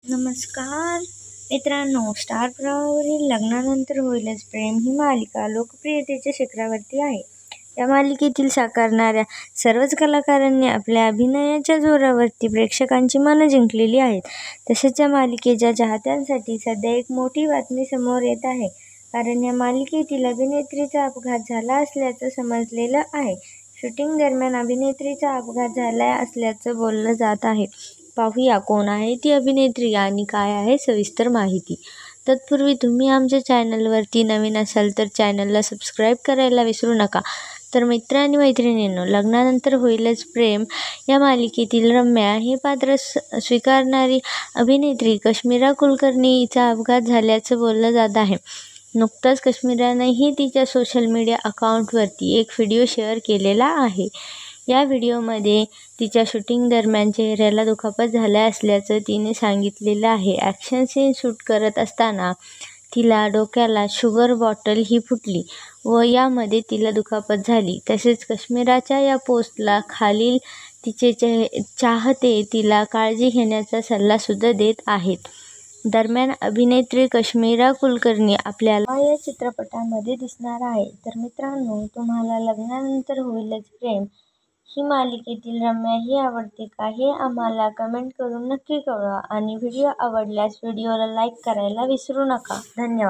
नमस्कार मित्रांनो, स्टार प्रवाहावरील लग्नानंतर होईलच प्रेम ही मालिका लोकप्रियतेच्या शिखरावरती आहे. या मालिकेतील साकारणाऱ्या सर्वच कलाकारांनी आपल्या अभिनयाच्या जोरावरती प्रेक्षकांची मनं जिंकलेली आहेत. तसेच या मालिकेच्या चाहत्यांसाठी सध्या एक मोठी बातमी समोर येत आहे. कारण या मालिकेतील अभिनेत्रीचा अपघात झाला असल्याचं समजलेलं आहे. शूटिंग दरम्यान अभिनेत्रीचा अपघात झाला असल्याचं बोललं जात आहे. पाहूया कोण आहे ती अभिनेत्री आणि काय आहे सविस्तर माहिती. तत्पूर्वी तुम्ही आमच्या चॅनलवरती नवीन असाल तर चॅनलला सबस्क्राईब करायला विसरू नका. तर मित्र आणि मैत्रिणींनो, लग्नानंतर होईलच प्रेम या मालिकेतील रम्या हे पात्र स्वीकारणारी अभिनेत्री कश्मीरा कुलकर्णी हिचा अपघात झाल्याचं बोललं जात आहे. नुकताच कश्मीरानंही तिच्या सोशल मीडिया अकाउंटवरती एक व्हिडिओ शेअर केलेला आहे. या व्हिडिओमध्ये तिच्या शूटिंग दरम्यान चेहऱ्याला दुखापत झाल्या असल्याचं तिने सांगितलेलं आहे. ॲक्शन सीन शूट करत असताना तिला डोक्याला शुगर बॉटल ही फुटली व यामध्ये तिला दुखापत झाली. तसेच कश्मीराच्या या पोस्टला खालील तिचे चाहते तिला काळजी घेण्याचा सल्लासुद्धा देत आहेत. दरम्यान अभिनेत्री कश्मीरा कुलकर्णी आपल्याला या चित्रपटामध्ये दिसणार आहे. तर मित्रांनो, तुम्हाला लग्नानंतर होईलच प्रेम ही मालिकेतील रम्या ही आवडते का, हे आम्हाला कमेंट करून नक्की कळवा आणि व्हिडिओ आवडल्यास व्हिडिओला लाईक करायला विसरू नका. धन्यवाद.